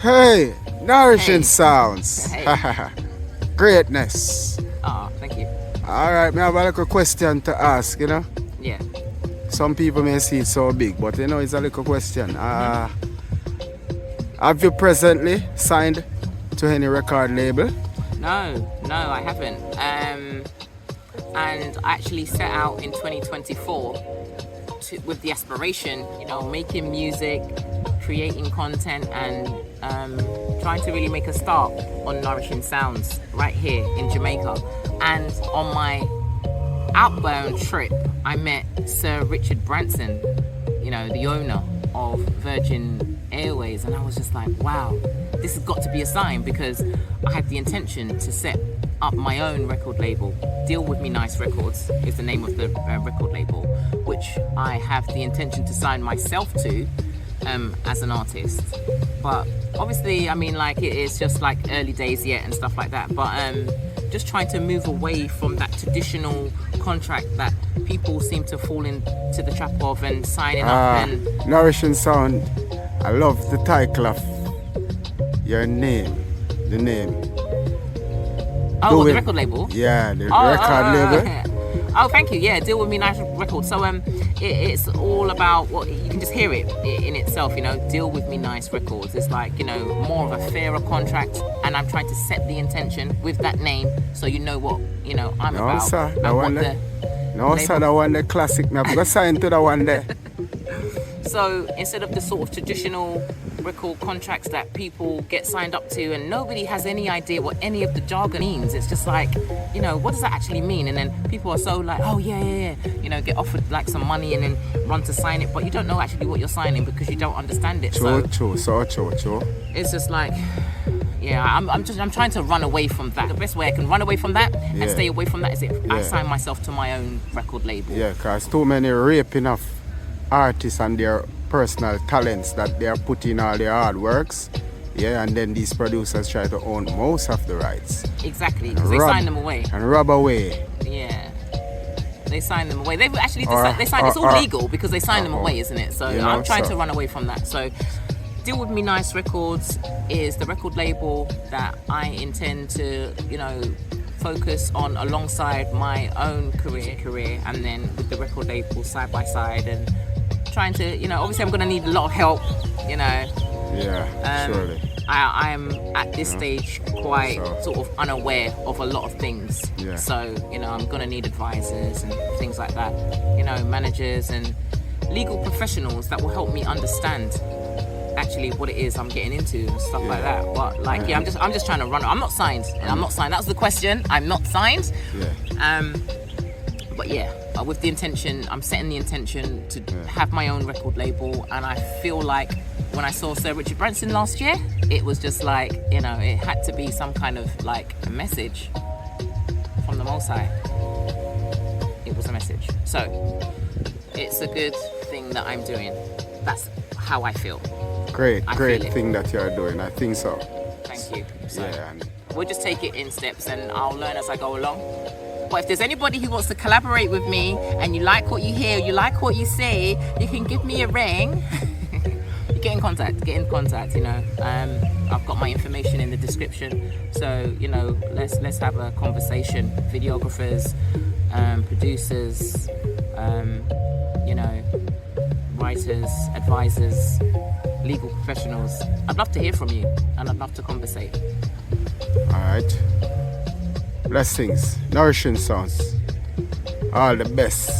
Hey, Nourishing Hey. Sounds. Hey. Greatness. Oh, thank you. Alright, I have a little question to ask, Yeah. Some people may see it so big, but it's a little question. Have you presently signed to any record label? No, I haven't. And I actually set out in 2024 with the aspiration, making music, creating content, and trying to really make a start on Nourishin Soundz right here in Jamaica. And on my outbound trip, I met Sir Richard Branson, the owner of Virgin Airways, and I was just like, wow, this has got to be a sign, because I had the intention to set up my own record label. Deal With Me Nice Records is the name of the record label, which I have the intention to sign myself to as an artist. But obviously, it's just like early days yet and stuff like that, but just trying to move away from that traditional contract that people seem to fall into the trap of and signing up. And Nourishin Sound, I love the title of your name, the name. Oh, the record label? Yeah, the record label. Okay. Oh, thank you. Yeah, Deal With Me Nice Records. So it's all about what you can just hear it in itself. Deal With Me Nice Records. It's like more of a fairer contract, and I'm trying to set the intention with that name, so you know what I'm No, about. sir, and that what one the there. No, sir, that one the classic. Me have to sign to that one there. So instead of the sort of traditional record contracts that people get signed up to, and nobody has any idea what any of the jargon means, it's just like, what does that actually mean? And then people are so like, oh yeah, get offered like some money and then run to sign it, but you don't know actually what you're signing because you don't understand it. True. It's just like, yeah, I'm trying to run away from that. The best way I can run away from that and stay away from that is if I sign myself to my own record label. Yeah, because too many raping of artists and their personal talents that they are putting all their hard works, and then these producers try to own most of the rights. Exactly, because they sign them away. And rob away. Yeah, they sign them away. They've actually it's all legal because they sign them away, isn't it? So I'm trying to run away from that. So Deal With Me Nice Records is the record label that I intend to, focus on alongside my own career, and then with the record label side by side, and trying to, obviously I'm going to need a lot of help, Yeah, surely. I am at this stage quite sort of unaware of a lot of things. Yeah. So, I'm going to need advisors and things like that, managers and legal professionals that will help me understand actually what it is I'm getting into and stuff like that. But I'm just trying to run. I'm not signed. I'm not signed. That was the question. I'm not signed. Yeah. But yeah, with the intention, I'm setting the intention to have my own record label, and I feel like when I saw Sir Richard Branson last year, it was just like, it had to be some kind of like a message from the Most High. It was a message. So it's a good thing that I'm doing. That's how I feel. Great thing that you're doing. I think so. Thank you. So and we'll just take it in steps, and I'll learn as I go along. But if there's anybody who wants to collaborate with me and you like what you hear, you like what you say, you can give me a ring. Get in contact. I've got my information in the description. So, let's have a conversation. Videographers, producers, writers, advisors, legal professionals. I'd love to hear from you, and I'd love to conversate. all right. Blessings. Nourishing Sounds. All the best.